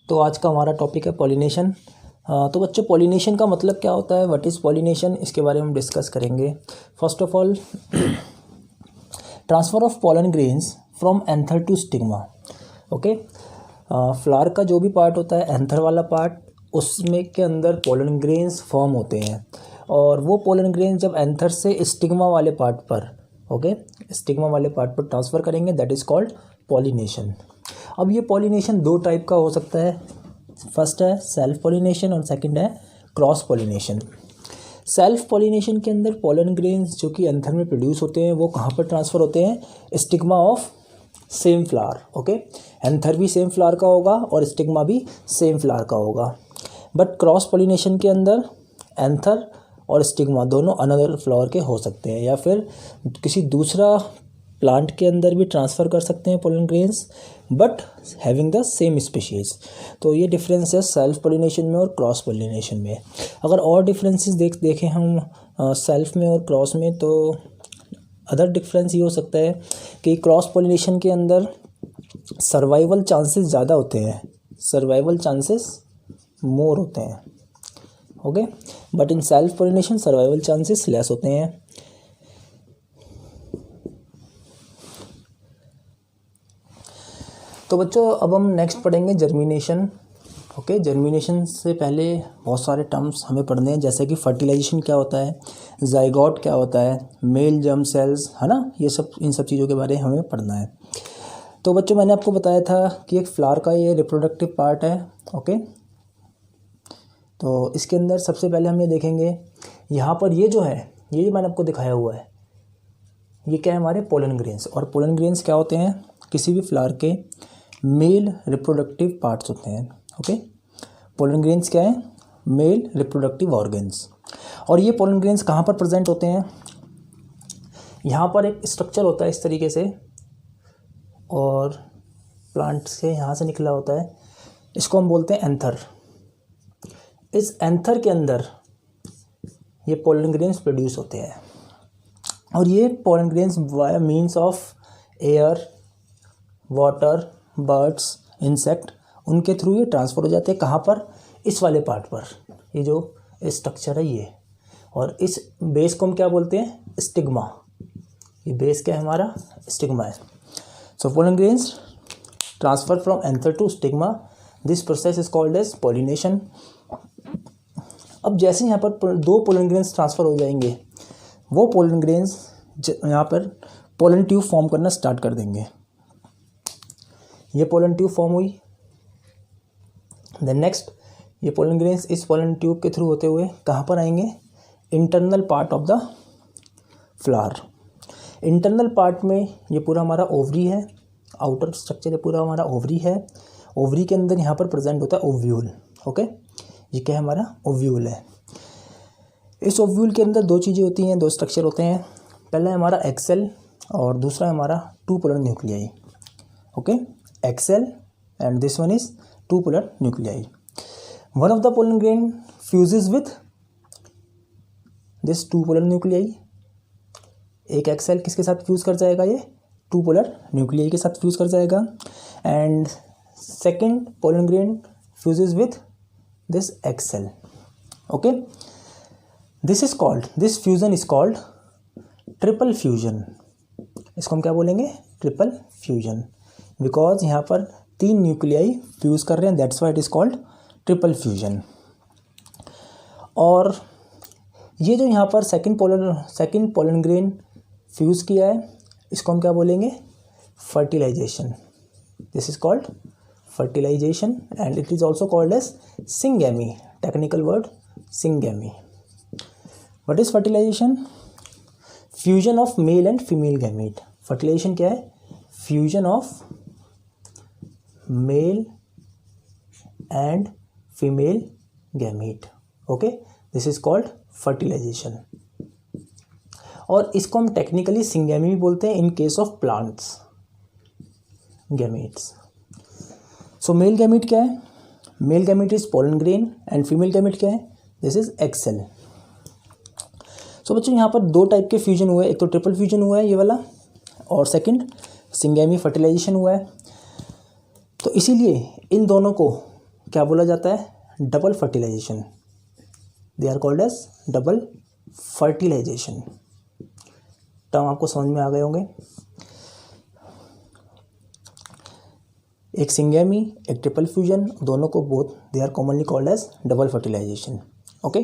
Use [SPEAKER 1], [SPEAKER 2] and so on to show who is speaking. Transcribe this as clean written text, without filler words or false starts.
[SPEAKER 1] तो आज का हमारा टॉपिक है पॉलिनेशन। तो बच्चों, पॉलिनेशन का मतलब क्या होता है, व्हाट इज़ पॉलिनेशन, इसके बारे में हम डिस्कस करेंगे। First of all, transfer of pollen grains from anther to stigma. Okay, flower का जो भी पार्ट होता है, एंथर वाला पार्ट, उसमें के अंदर पॉलन ग्रेन्स फॉर्म होते हैं और वो पॉलन ग्रेन्स जब एंथर से स्टिग्मा वाले पार्ट पर, स्टिग्मा वाले पार्ट पर ट्रांसफ़र करेंगे, दैट इज़ कॉल्ड पॉलिनेशन। अब ये पॉलिनेशन दो टाइप का हो सकता है। फर्स्ट है सेल्फ पॉलिनेशन और सेकंड है क्रॉस पॉलिनेशन। सेल्फ पॉलिनेशन के अंदर पॉलन ग्रेन्स जो कि एंथर में प्रोड्यूस होते हैं वो कहाँ पर ट्रांसफ़र होते हैं, stigma of same flower. Okay, anther भी सेम फ्लावर का होगा और स्टिग्मा भी सेम फ्लावर का होगा। बट क्रॉस पॉलिनेशन के अंदर एंथर और स्टिग्मा दोनों अनदर फ्लावर के हो सकते हैं, या फिर किसी दूसरा प्लांट के अंदर भी ट्रांसफ़र कर सकते हैं pollen grains, but having the same species. तो ये डिफरेंस है सेल्फ पॉलिनेशन में और क्रॉस पॉलिनेशन में। अगर और डिफरेंसेस देखें हम सेल्फ में और क्रॉस में, तो अदर डिफरेंस ये हो सकता है कि क्रॉस पॉलिनेशन के अंदर सर्वाइवल चांसेस ज़्यादा होते हैं, सर्वाइवल चांसेस मोर होते हैं। Okay, but in self pollination survival chances less होते हैं। तो बच्चों, अब हम नेक्स्ट पढ़ेंगे जर्मिनेशन। ओके, जर्मिनेशन से पहले बहुत सारे टर्म्स हमें पढ़ने हैं, जैसे कि फर्टिलाइजेशन क्या होता है, जाइगोट क्या होता है, मेल जर्म सेल्स, है ना, ये सब, इन सब चीज़ों के बारे में हमें पढ़ना है। तो बच्चों, मैंने आपको बताया था कि एक फ्लावर का ये रिप्रोडक्टिव पार्ट है। ओके, तो इसके अंदर सबसे पहले हम ये देखेंगे, यहाँ पर ये जो है, ये जो मैंने आपको दिखाया हुआ है, ये क्या है, हमारे पोलन ग्रेन्स। और पोलन ग्रेन्स क्या होते हैं, किसी भी फ्लावर के मेल रिप्रोडक्टिव पार्ट्स होते हैं। ओके, पोलन ग्रेन्स क्या है, मेल रिप्रोडक्टिव ऑर्गन्स। और ये पोलन ग्रेन्स कहाँ पर प्रेजेंट होते हैं, यहाँ पर एक स्ट्रक्चर होता है इस तरीके से, और प्लांट से यहाँ से निकला होता है, इसको हम बोलते हैं एंथर। इस एंथर के अंदर ये पोलन ग्रेन्स प्रोड्यूस होते हैं, और ये pollen grains bye means of air, water, birds, insect, उनके थ्रू ये ट्रांसफ़र हो जाते हैं। कहाँ पर, इस वाले पार्ट पर, ये जो स्ट्रक्चर है ये, और इस बेस को हम क्या बोलते हैं, स्टिग्मा। ये बेस क्या है, हमारा स्टिग्मा है। So pollen grains transfer from anther to stigma, this process is called as pollination. अब जैसे यहाँ पर दो पोलन ग्रेन्स ट्रांसफ़र हो जाएंगे, वो पोलन ग्रेन्स यहाँ पर पोलन ट्यूब फॉर्म करना स्टार्ट कर देंगे। ये पोलन ट्यूब फॉर्म हुई, देन नेक्स्ट ये पोलन ग्रेन्स इस पोलन ट्यूब के थ्रू होते हुए कहाँ पर आएंगे, internal part of the flower. Internal part में ये पूरा हमारा ओवरी है, आउटर स्ट्रक्चर ये पूरा हमारा ओवरी है। ओवरी के अंदर यहाँ पर प्रेजेंट होता है ओव्यूल। ओके, ये क्या है, हमारा ओव्यूल है। इस ओव्यूल के अंदर दो चीज़ें होती हैं, दो स्ट्रक्चर होते हैं। पहला है हमारा एक्सेल और दूसरा है हमारा two polar nuclei. Okay, egg cell and this one is two polar nuclei. One of the pollen grain fuses with this two polar nuclei. एक एक्सेल किसके साथ फ्यूज़ कर जाएगा, ये टू पोलर न्यूक्लियाई के साथ फ्यूज़ कर जाएगा, and second pollen grain fuses with this egg cell. Okay, this fusion is called triple fusion. इसको हम क्या बोलेंगे, ट्रिपल फ्यूजन, बिकॉज यहाँ पर तीन न्यूक्लियाई फ्यूज़ कर रहे हैं, that's why it is called triple fusion. और ये जो यहाँ पर सेकंड पोलन ग्रेन फ्यूज़ किया है, इसको हम क्या बोलेंगे, fertilisation. This is called fertilisation and it is also called as syngamy, technical word syngamy. What is fertilisation, fusion of male and female gamete. Fertilisation क्या है, fusion of male and female gamete. Okay, this is called fertilisation, और इसको हम technically syngamy भी बोलते हैं in case of plants gametes. So male gamete क्या है, male gamete is pollen grain and female gamete क्या है, दिस इज एक्सेल। सो बच्चों, यहाँ पर दो टाइप के फ्यूजन हुए, एक तो ट्रिपल फ्यूजन हुआ है ये वाला, और सेकंड सिंगैमी फर्टिलाइजेशन हुआ है। तो इसीलिए इन दोनों को क्या बोला जाता है, double fertilisation. They are called as double fertilisation. Term आपको समझ में आ गए होंगे। एक सिंगेमी, एक ट्रिपल फ्यूजन, दोनों को both they are commonly called as double fertilisation. Okay.